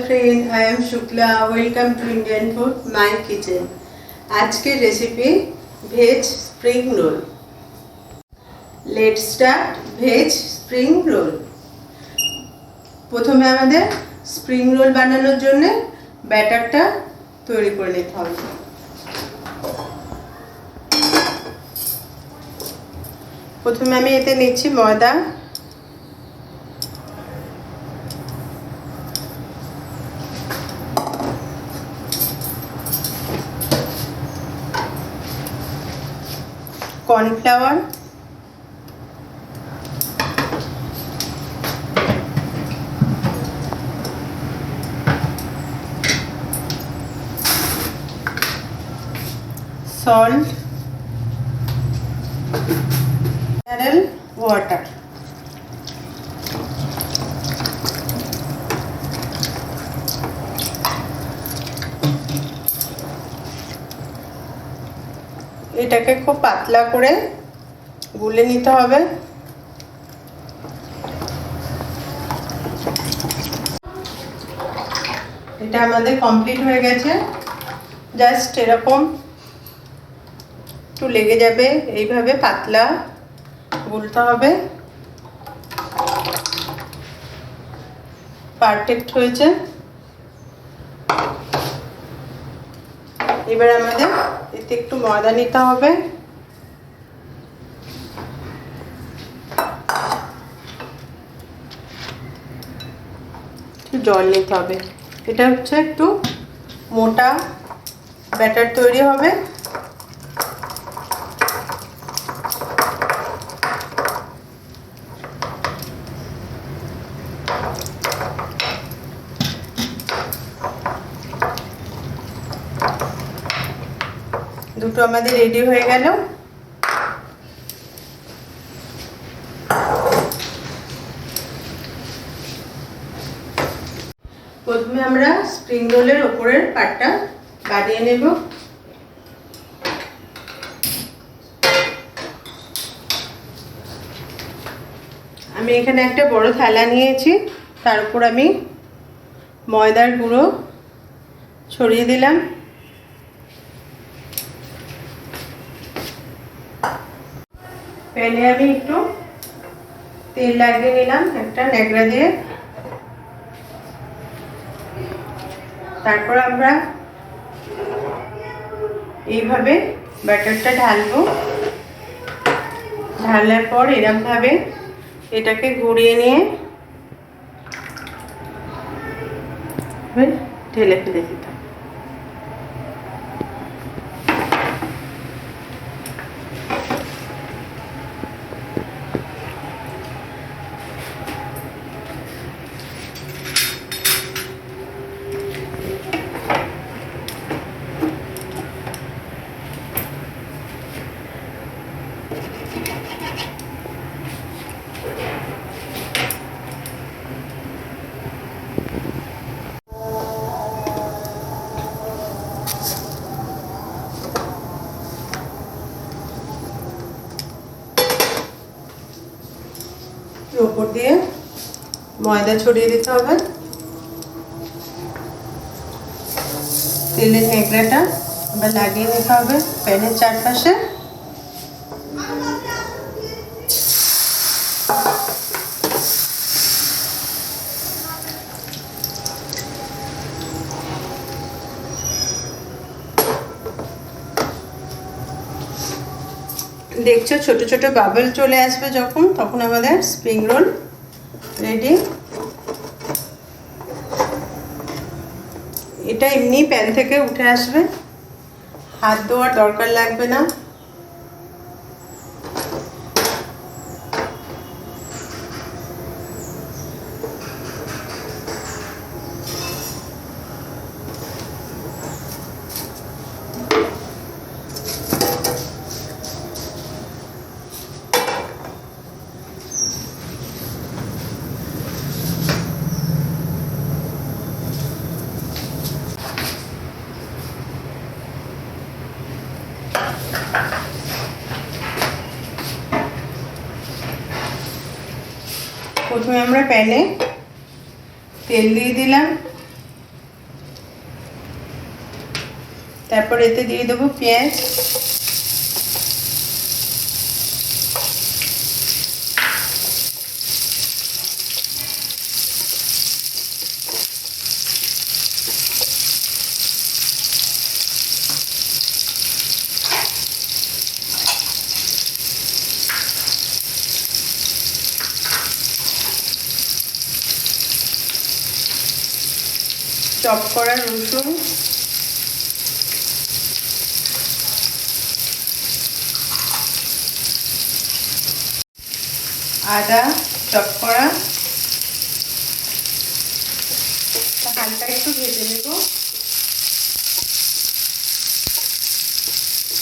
friend, I am Shukla. Welcome to Indian Food, my kitchen. আজকের recipe veg spring roll. Let's start veg spring roll. প্রথমে আমাদের spring roll বানানোর জন্য ব্যাটারটা তৈরি করে নিতে হবে। প্রথমে আমি এতে নিচ্ছি ময়দা, কর্নফ্লাওয়ার, salt, mineral water। এটাকে খুব পাতলা করে গুলে নিতে হবে। এটা আমাদের কমপ্লিট হয়ে গেছে। জাস্ট এরকম একটু লেগে যাবে, এইভাবে পাতলা গুলতে হবে। পারফেক্ট হয়েছে। এবার আমাদের এতে একটু ময়দা নিতে হবে, একটু জল নিতে হবে। এটা হচ্ছে একটু মোটা ব্যাটার তৈরি হবে। দুটো আমাদের রেডি হয়ে গেল। প্রথমে আমরা স্প্রিং রোলের উপরের পাটটা বানিয়ে নেব। আমি এখানে একটা বড় থালা নিয়েছি, তার উপর আমি ময়দার গুঁড়ো ছড়িয়ে দিলাম। প্যানে আমি একটু তেল লাগিয়ে নিলাম একটা ন্যাকড়া দিয়ে। তারপর আমরা এইভাবে ব্যাটারটা ঢালবো। ঢালার পর এরকম ভাবে এটাকে ঘুরিয়ে নিয়ে ঢেলে ফেলে দিতে হবে। উপর দিয়ে ময়দা ছড়িয়ে দিতে হবে। তেলের ন্যাকড়াটা আবার লাগিয়ে নিতে হবে প্যানের চারপাশে। দেখছো ছোট ছোট বাবল চলে আসবে যখন, তখন আমাদের স্প্রিং রোল রেডি। এটা এমনি প্যান থেকে উঠে আসবে, হাত ধোয়ার দরকার লাগবে না। প্রথমে আমরা প্যানে তেল দিয়ে দিলাম। তারপর এতে দিয়ে দেবো পেঁয়াজ, চপ করা রসুন, আদা চপ করা, হালকা একটু ভেজে নেব।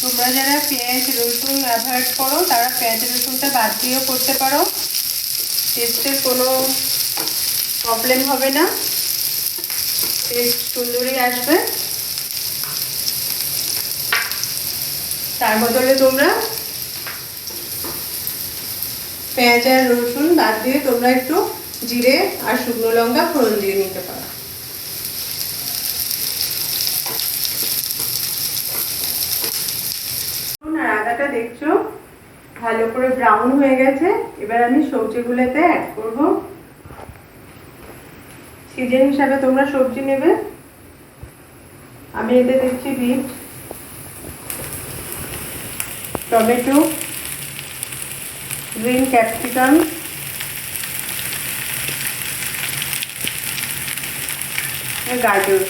তোমরা যারা পেঁয়াজ রসুন অ্যাভয়েড করো তারা পেঁয়াজ রসুনটা বাদ দিয়েও করতে পারো, টেস্টের কোনো প্রবলেম হবে না, টেস্ট সুন্দরই আসবে। তার বদলে তোমরা পেঁয়াজ আর রসুন বাদ দিয়ে তোমরা একটু জিরে আর শুকনো লঙ্কা ফোড়ন দিয়ে নিতে পারো। আর আদাটা দেখছো ভালো করে ব্রাউন হয়ে গেছে। এবার আমি সবজিগুলোতে অ্যাড করব। সিজন হিসাবে তোমরা সবজি নেবে। আমি এতে দিচ্ছি বিট, টমেটো, গ্রিন ক্যাপসিকাম, গাজর।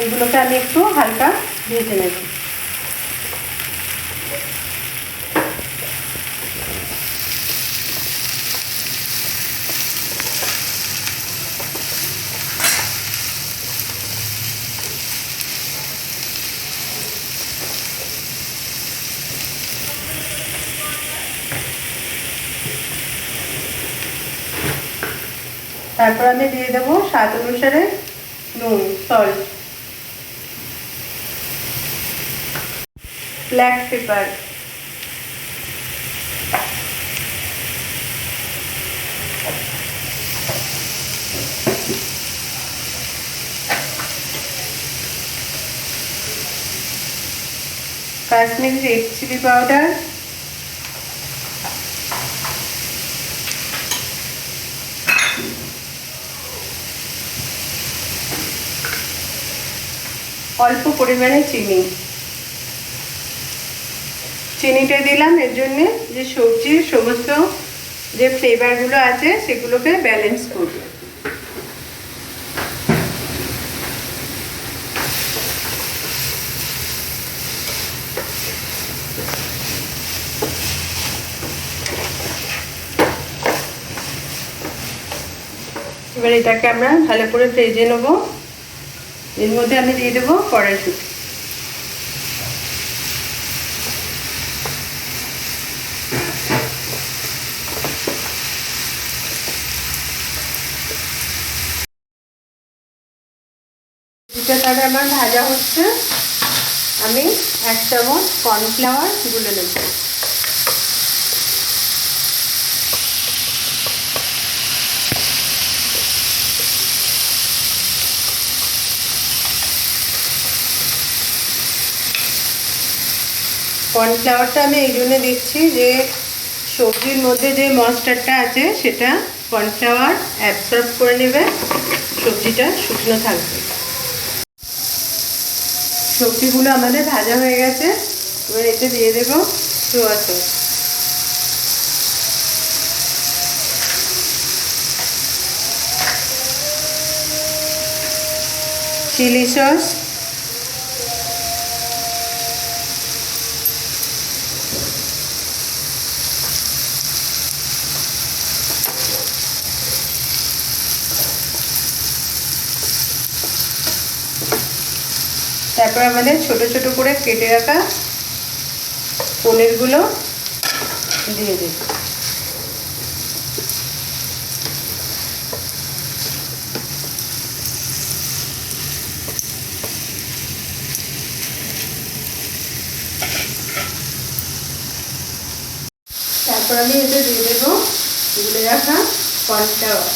এগুলোকে আমি একটু হালকা ভেজে নেব। তারপর আমি দিয়ে দেবো স্বাদ অনুসারে নুন, salt, black pepper, Kashmiri red chilli powder, অল্প পরিমাণে চিনি। চিনিটা দিলাম এর জন্যে যে সবজির সমস্ত যে ফ্লেভারগুলো আছে সেগুলোকে ব্যালেন্স করবে। এবার এটাকে আমরা ভালো করে ভেজে নেব। এর মধ্যে আমি দিয়ে দেবো কড়াইশুঁটি, এটা তাহলে আমার ভাজা হচ্ছে। আমি 1 চামচ কর্নফ্লাওয়ার গুলে নেব। কর্নফ্লাওয়ারটা আমি এই জন্য দিচ্ছি যে সবজির মধ্যে যে ময়েশ্চারটা আছে সেটা কর্নফ্লাওয়ার অ্যাবসর্ব করে নেবে, সবজিটা শুকনো থাকবে। সবজিগুলো আমাদের ভাজা হয়ে গেছে। এবার এতে দিয়ে দেবো সোয়া সস, চিলি সস, তারপর আমাদের ছোট ছোট করে কেটে রাখা পনিরগুলো দিয়ে দেব। তারপর আমি এতে দিয়ে দেবো গুলে রাখা কর্নফ্লাওয়ার।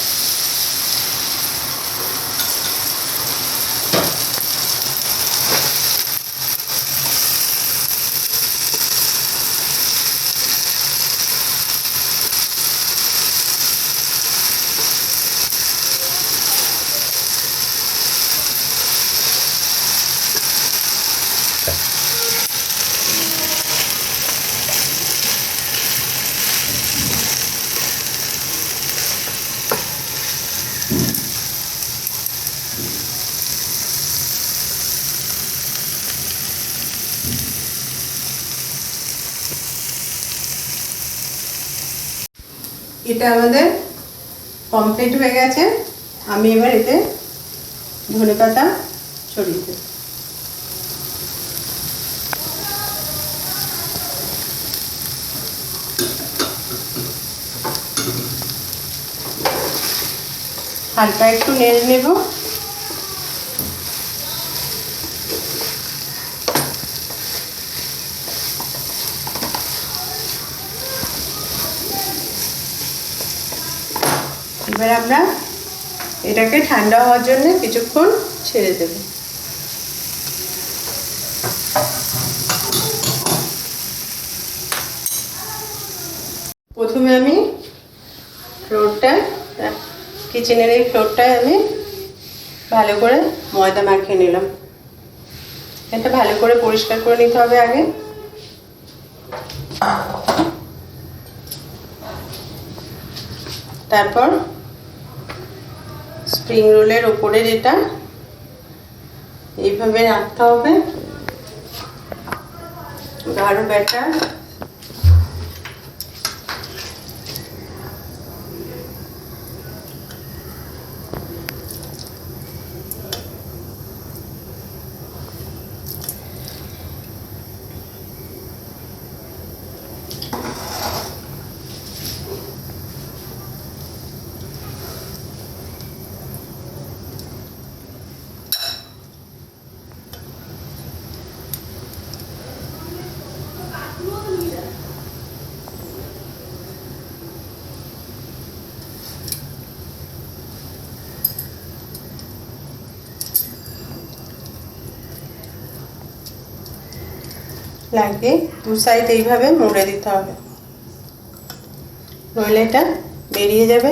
এটা আমাদের কমপ্লিট হয়ে গেছে। আমি এবার এতে ধনেপাতা ছড়িয়ে দেব। হালকা একটু নেড়ে নেব। এবার আমরা এটাকে ঠান্ডা হওয়ার জন্য কিছুক্ষণ ছেড়ে দেব। প্রথমে আমি ফ্লোরটা, কিচেনের এই ফ্লোরটায় আমি ভালো করে ময়দা মাখিয়ে নিলাম। এটা ভালো করে পরিষ্কার করে নিতে হবে আগে। তারপর স্প্রিং রোলের ওপরে যেটা এইভাবে রাখতে হবে গাঢ় ব্যাটার। লাগিয়ে দু সাইড এইভাবে মুড়ে দিতে হবে, নইলে এটা বেরিয়ে যাবে।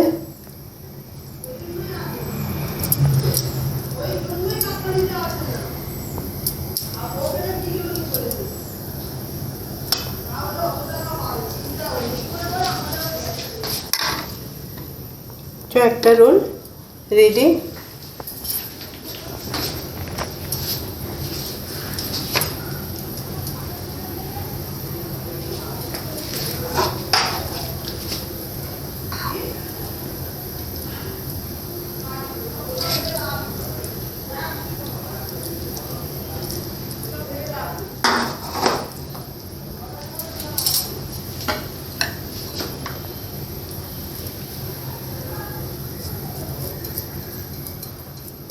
তো একটা রোল রেডি।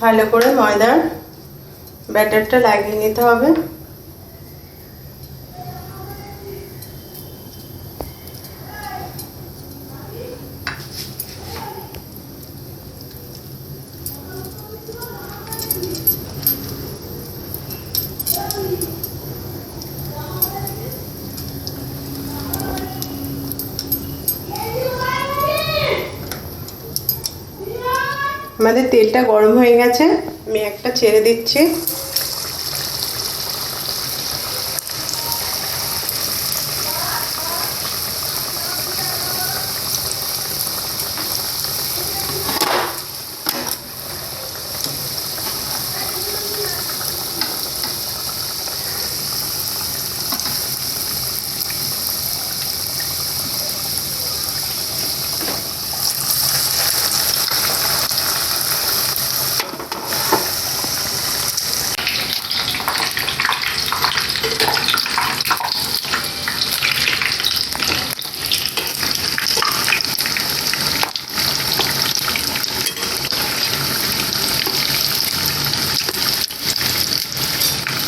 ভালো করে ময়দার ব্যাটারটা লাগিয়ে নিতে হবে। আমাদের তেলটা গরম হয়ে গেছে, আমি একটা ছেড়ে দিচ্ছি।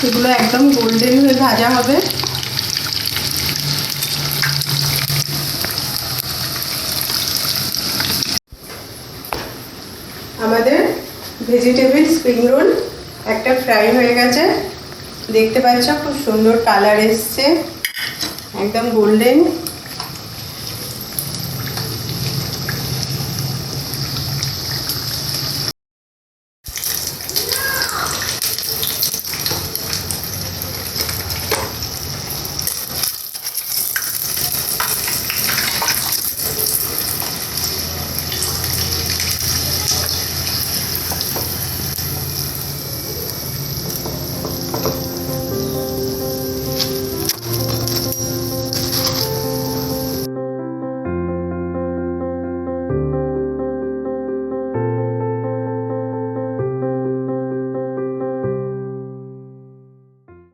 এগুলো একদম গোল্ডেন হয়ে ভাজা হবে। ভেজিটেবল স্প্রিং রোল একটা ফ্রাই হয়ে গেছে, দেখতে পাচ্ছ খুব সুন্দর কালার এসছে, একদম গোল্ডেন।